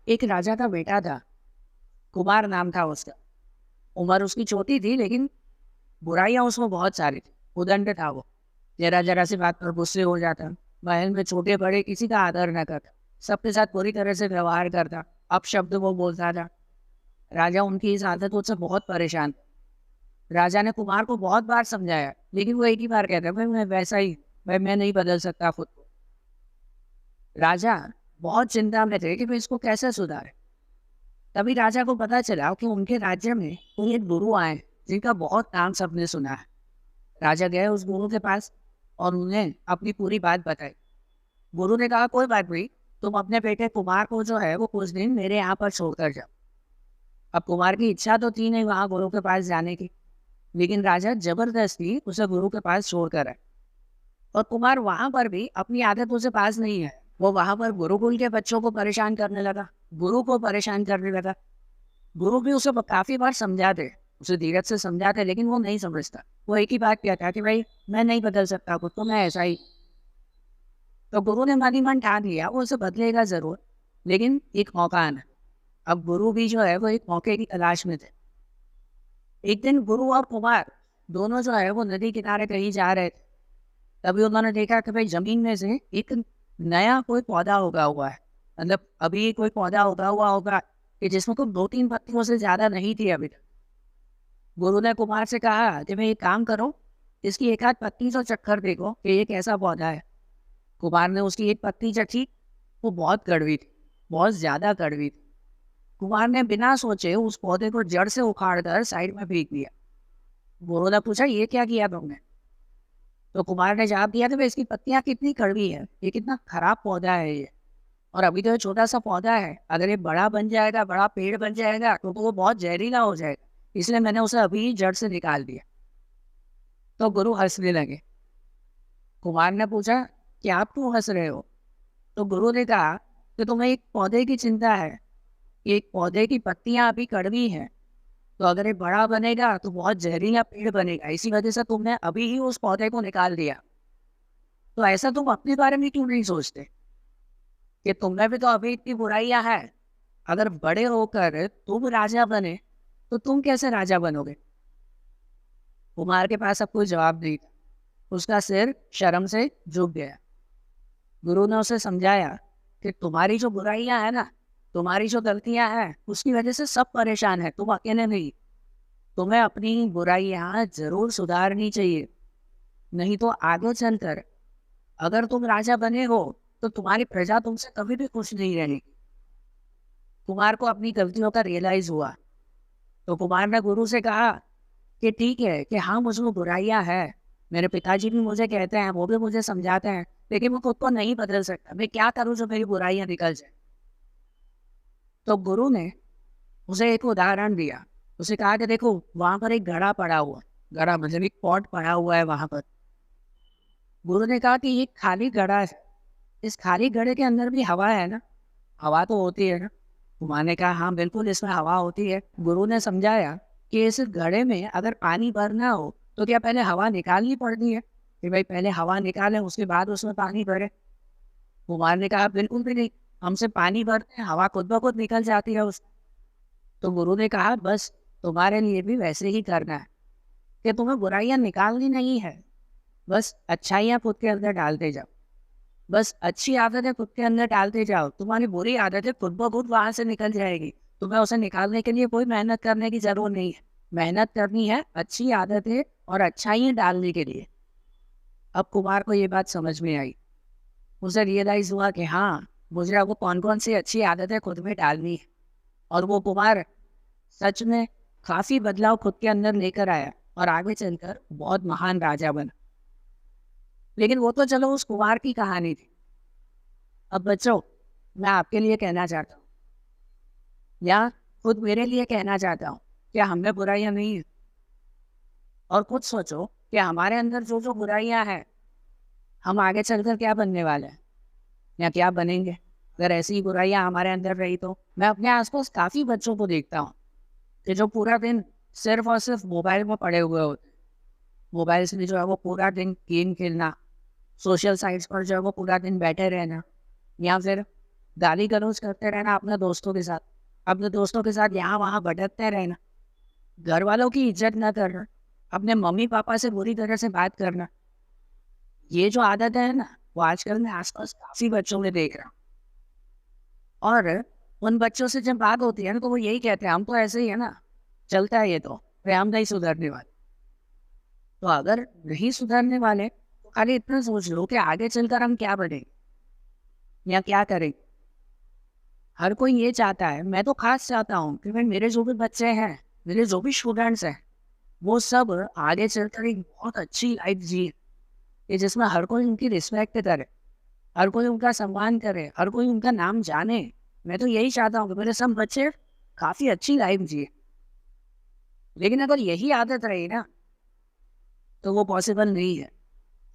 एक राजा का बेटा था, कुमार नाम था उसका। उम्र उसकी छोटी थी लेकिन बुराइयां उसमें बहुत सारी थी। उदंड था वो। जरा जरा सी बात पर गुस्से हो जाता। महल में छोटे बड़े किसी का आदर न करता। सबके साथ बुरी तरह से व्यवहार करता। अपशब्द वो बोलता था। राजा उनकी इस आदतों से बहुत परेशान था। राजा ने कुमार को बहुत बार समझाया लेकिन वो एक ही बार कहता, भाई मैं वैसा ही, भाई मैं नहीं बदल सकता खुद को। राजा बहुत चिंता में थे कि भाई इसको कैसे सुधारे। तभी राजा को पता चला कि उनके राज्य में कोई एक गुरु आए जिनका बहुत नाम सबने सुना है। राजा गए उस गुरु के पास और उन्हें अपनी पूरी बात बताई। गुरु ने कहा, कोई बात नहीं, तुम अपने बेटे कुमार को जो है वो कुछ दिन मेरे यहाँ पर छोड़कर जाओ। अब कुमार की इच्छा तो थी नहीं वहां गुरु के पास जाने की, लेकिन राजा जबरदस्ती उसे गुरु के पास छोड़कर आए। और कुमार वहां पर भी अपनी आदतों से पास नहीं है। वो वहां पर गुरुकुल के बच्चों को परेशान करने लगा, गुरु को परेशान करने लगा। गुरु भी उसे काफी बार समझाते, उसे धीरज से समझाते, लेकिन वो नहीं समझता। वो एक ही बात कहता कि भाई मैं नहीं बदल सकता खुद तो, मैं ऐसा ही। तो गुरु ने मन ही मन ठान लिया वो उसे बदलेगा जरूर, लेकिन एक मौका आना। अब गुरु भी जो है वो एक मौके की तलाश में थे। एक दिन गुरु और कुमार दोनों जो है वो नदी किनारे कहीं जा रहे थे। तभी उन्होंने देखा कि भाई जमीन में से एक नया कोई पौधा उगा हुआ है। मतलब अभी कोई पौधा उगा हुआ होगा कि जिसमें कोई 2-3 पत्तियों से ज्यादा नहीं थी अभी तक। गुरु ने कुमार से कहा कि भाई एक काम करो, इसकी एक आध पत्ती तो चक्कर देखो कि ये कैसा पौधा है। कुमार ने उसकी एक पत्ती चखी। वो बहुत कड़वी थी, बहुत ज्यादा कड़वी थी। कुमार ने बिना सोचे उस पौधे को जड़ से उखाड़ कर साइड में फेंक दिया। गुरु ने पूछा, ये क्या किया तुमने? तो कुमार ने जवाब दिया कि भाई इसकी पत्तियां कितनी कड़वी है, ये कितना खराब पौधा है ये। और अभी तो ये छोटा सा पौधा है, अगर ये बड़ा बन जाएगा, बड़ा पेड़ बन जाएगा तो वो बहुत जहरीला हो जाएगा, इसलिए मैंने उसे अभी ही जड़ से निकाल दिया। तो गुरु हंसने लगे। कुमार ने पूछा कि आप क्यों हंस रहे हो? तो गुरु ने कहा कि तुम्हें एक पौधे की चिंता है कि एक पौधे की पत्तियां अभी कड़वी हैं, तो अगर ये बड़ा बनेगा तो बहुत जहरीला पेड़ बनेगा, इसी वजह से तुमने अभी ही उस पौधे को निकाल दिया। तो ऐसा तुम अपने बारे में क्यों नहीं सोचते कि तुम में भी तो अभी इतनी बुराइयां हैं? अगर बड़े होकर तुम राजा बने तो तुम कैसे राजा बनोगे? कुमार के पास अब कोई जवाब नहीं था। उसका सिर शर्म से झुक गया। गुरु ने उसे समझाया कि तुम्हारी जो बुराइयां है ना, तुम्हारी जो गलतियां हैं, उसकी वजह से सब परेशान है, तुम अकेले नहीं। तुम्हें अपनी बुराइयां जरूर सुधारनी चाहिए, नहीं तो आगे चलकर अगर तुम राजा बने हो तो तुम्हारी प्रजा तुमसे कभी भी खुश नहीं रहेगी। कुमार को अपनी गलतियों का रियलाइज हुआ। तो कुमार ने गुरु से कहा कि ठीक है कि हाँ मुझमें बुराइयां हैं, मेरे पिताजी भी मुझे कहते हैं, वो भी मुझे समझाते हैं, लेकिन मैं खुद को नहीं बदल सकता। मैं क्या करूं जो मेरी बुराइयां निकल जाए? तो गुरु ने उसे एक उदाहरण दिया। उसे कहा कि देखो वहां पर एक घड़ा पड़ा हुआ, घड़ा मतलब एक पॉट पड़ा हुआ है वहां पर। गुरु ने कहा कि ये खाली घड़ा है, इस खाली घड़े के अंदर भी हवा है ना? हवा तो होती है ना? कुमार ने कहा, हाँ बिल्कुल इसमें हवा होती है। गुरु ने समझाया कि इस घड़े में अगर पानी भरना हो तो क्या पहले हवा निकालनी पड़ती है कि भाई पहले हवा निकालें उसके बाद उसमें पानी भरे? कुमार ने कहा, बिल्कुल भी नहीं, हमसे पानी भरते हैं, हवा खुद ब खुद निकल जाती है उस। तो गुरु ने कहा, बस तुम्हारे लिए भी वैसे ही करना है कि तुम्हें बुराइयां निकालनी नहीं है, बस अच्छाइयां खुद के अंदर डालते जाओ। बस अच्छी आदतें खुद के अंदर डालते जाओ, तुम्हारी बुरी आदतें खुद ब खुद वहां से निकल जाएगी। तुम्हें उसे निकालने के लिए कोई मेहनत करने की जरूरत नहीं है। मेहनत करनी है अच्छी आदतें और अच्छाइयां डालने के लिए। अब कुमार को ये बात समझ में आई। उसे रियलाइज हुआ कि हाँ, मुझे वो कौन कौन सी अच्छी आदतें खुद में डालनी है। और वो कुमार सच में काफी बदलाव खुद के अंदर लेकर आया और आगे चलकर बहुत महान राजा बना। लेकिन वो तो चलो उस कुमार की कहानी थी। अब बच्चों, मैं आपके लिए कहना चाहता हूँ या खुद मेरे लिए कहना चाहता हूँ, क्या हमें बुराइयां नहीं है? और खुद सोचो कि हमारे अंदर जो जो बुराइयां हैं, हम आगे चलकर क्या बनने वाले हैं या क्या बनेंगे अगर ऐसी ही बुराइयां हमारे अंदर रही तो? मैं अपने आसपास काफी बच्चों को देखता हूँ कि जो पूरा दिन सिर्फ और सिर्फ मोबाइल में पड़े हुए होते हैं। मोबाइल से जो है वो पूरा दिन गेम खेलना, सोशल साइट्स पर जो है वो पूरा दिन बैठे रहना, या फिर गाली गलौज करते रहना अपने दोस्तों के साथ यहाँ वहाँ भटकते रहना, घर वालों की इज्जत ना करना, अपने मम्मी पापा से बुरी तरह से बात करना, ये जो आदत है ना, वो आजकल मैं आसपास काफी बच्चों में देख रहा हूँ। और उन बच्चों से जब बात होती है ना, तो वो यही कहते हैं हम तो ऐसे ही है ना, चलता है ये तो, फिर हम नहीं सुधरने वाले। तो अगर नहीं सुधरने वाले तो खाली इतना सोच लो कि आगे चलकर हम क्या बढ़ेंगे या क्या करेंगे। हर कोई ये चाहता है, मैं तो खास चाहता हूँ कि भाई मेरे जो भी बच्चे हैं, मेरे जो भी स्टूडेंट्स हैं, वो सब आगे चलकर एक बहुत अच्छी लाइफ जिए, कि जिसमें हर कोई उनकी रिस्पेक्ट करे, हर कोई उनका सम्मान करे, हर कोई उनका नाम जाने। मैं तो यही चाहता हूँ कि मेरे सब बच्चे काफी अच्छी लाइफ जिए। लेकिन अगर यही आदत रही ना, तो वो पॉसिबल नहीं है।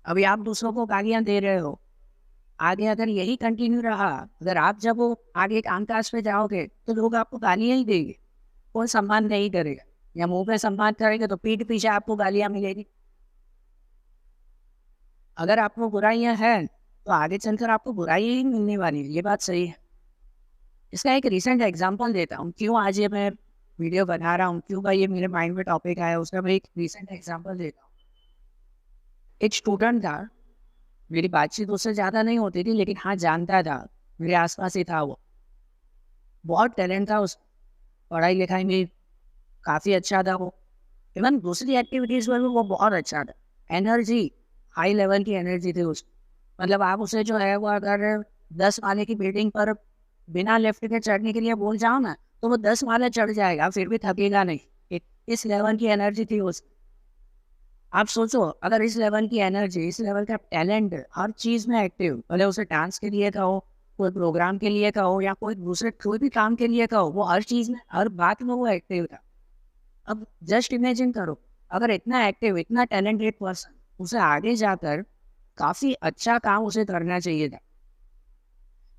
अभी आप दूसरों को गालियां दे रहे हो, आगे अगर यही कंटिन्यू रहा, अगर आप जब वो आगे कामकाज पे जाओगे तो लोग आपको गालियां ही देंगे, कोई सम्मान नहीं करेगा। या मुंह पे सम्मान करेंगे तो पीठ पीछे आपको गालियां मिलेगी। अगर आपको बुराइयां हैं तो आगे चलकर आपको बुराइयां ही मिलने वाली है, ये बात सही है। इसका एक रिसेंट एग्जांपल देता हूँ, क्यों आज ये मैं वीडियो बना रहा हूँ, क्यों भाई ये मेरे माइंड में टॉपिक आया, उसका मैं एक रिसेंट एग्जांपल देता हूँ। एक स्टूडेंट था, मेरी बातचीत उससे ज़्यादा नहीं होती थी, लेकिन हाँ जानता था, मेरे आसपास ही था वो। बहुत टैलेंट था उस, पढ़ाई लिखाई में काफ़ी अच्छा था वो। इवन दूसरी एक्टिविटीज़ में भी वो बहुत अच्छा था। एनर्जी, हाई लेवल की एनर्जी थी उस, मतलब आप उसे जो है वो अगर 10 माले की बिल्डिंग पर बिना लिफ्ट के चढ़ने के लिए बोल जाओ ना, तो वो 10 माले चढ़ जाएगा, फिर भी थकेगा नहीं। इस लेवल की एनर्जी थी उस। आप सोचो, अगर इस लेवल की एनर्जी, इस लेवल का टैलेंट, हर चीज़ में एक्टिव, भले उसे डांस के लिए का हो, कोई प्रोग्राम के लिए का हो, या कोई दूसरे कोई भी काम के लिए का हो, वो हर चीज़ में, हर बात में वो एक्टिव था। अब जस्ट इमेजिन करो, अगर इतना एक्टिव, इतना टैलेंटेड पर्सन, उसे आगे जाकर काफ़ी अच्छा काम उसे करना चाहिए था,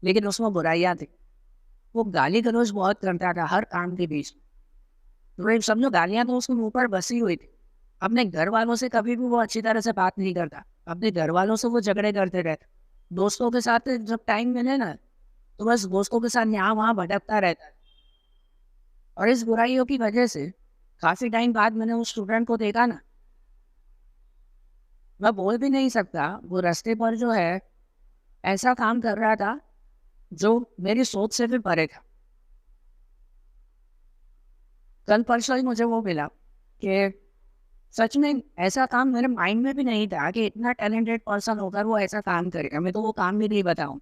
लेकिन उसमें बुराइयाँ थी। वो गाली गलौज बहुत करता था हर काम के बीच में। तो ये समझो, गालियाँ तो उसके मुँह पर बसी हुई थी। अपने घर वालों से कभी भी वो अच्छी तरह से बात नहीं करता, अपने घर वालों से वो झगड़े करते रहते। दोस्तों के साथ जब टाइम मिले ना, तो बस दोस्तों के साथ यहाँ वहाँ भटकता रहता है। और इस बुराइयों की वजह से काफ़ी टाइम बाद मैंने उस स्टूडेंट को देखा ना, मैं बोल भी नहीं सकता, वो रास्ते पर जो है ऐसा काम कर रहा था जो मेरी सोच से भी परे था। कल परसों ही मुझे वो मिला कि सच में ऐसा काम मेरे माइंड में भी नहीं था कि इतना टैलेंटेड पर्सन होकर वो ऐसा काम करेगा। मैं तो वो काम भी नहीं बताऊं,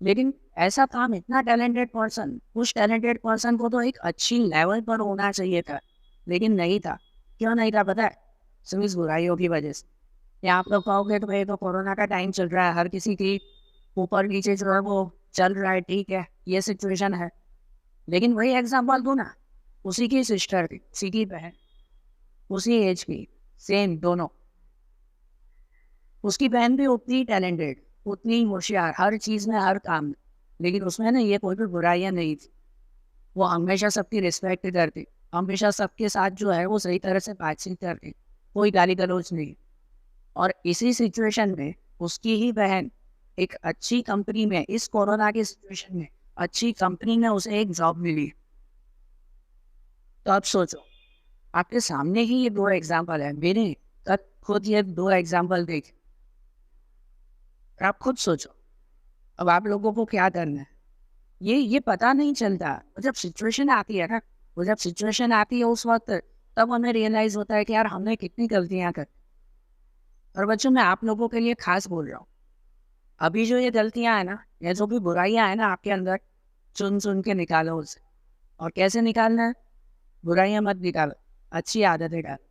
लेकिन ऐसा काम, इतना टैलेंटेड पर्सन, उस टैलेंटेड पर्सन को तो एक अच्छी लेवल पर होना चाहिए था, लेकिन नहीं था। क्यों नहीं था पता है? सिर्फ इस बुराइयों की वजह से। या आप लोग कहोगे तो भाई तो कोरोना का टाइम चल रहा है, हर किसी की ऊपर नीचे जो है वो चल रहा है, ठीक है, ये सिचुएशन है। लेकिन वही एग्जाम्पल दो ना, उसी की सिस्टर थी, उसी की बहन, उसी एज की, सेम दोनों। उसकी बहन भी उतनी टैलेंटेड, उतनी होशियार, हर चीज़ में, हर काम में, लेकिन उसमें ना ये कोई भी बुराइयां नहीं थी। वो हमेशा सबकी रिस्पेक्ट करती, हमेशा सबके साथ जो है वो सही तरह से बातचीत करती, कोई गाली गलौज नहीं। और इसी सिचुएशन में उसकी ही बहन एक अच्छी कंपनी में, इस कोरोना की सिचुएशन में अच्छी कंपनी में उसे एक जॉब मिली। तो आप सोचो, आपके सामने ही ये दो एग्जाम्पल है, मैंने खुद ये दो एग्जाम्पल देखे। आप खुद सोचो, अब आप लोगों को क्या करना है। ये पता नहीं चलता, वो जब सिचुएशन आती है ना, वो जब सिचुएशन आती है उस वक्त, तब हमें रियलाइज होता है कि यार हमने कितनी गलतियां कर। और बच्चों, मैं आप लोगों के लिए खास बोल रहा हूँ, अभी जो ये गलतियां है ना, या जो भी बुराइयां है ना आपके अंदर, चुन चुन के निकालो उसे। और कैसे निकालना है? बुराइयां मत निकालो, अच्छी आदतें डालो।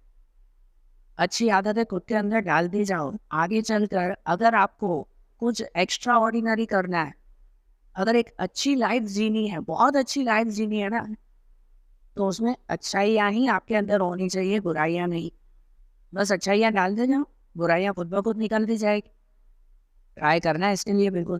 अच्छी आदतें खुद के अंदर डाल दी जाओ, आगे चलकर अगर आपको कुछ एक्स्ट्रा ऑर्डिनरी करना है, अगर एक अच्छी लाइफ जीनी है, बहुत अच्छी लाइफ जीनी है ना, तो उसमें अच्छाइयाँ ही आपके अंदर होनी चाहिए, बुराइयाँ नहीं। बस अच्छाइयाँ डाल दे जाओ, बुराइयाँ खुद ब खुद निकलती जाएगी। ट्राई करना है इसके लिए बिल्कुल।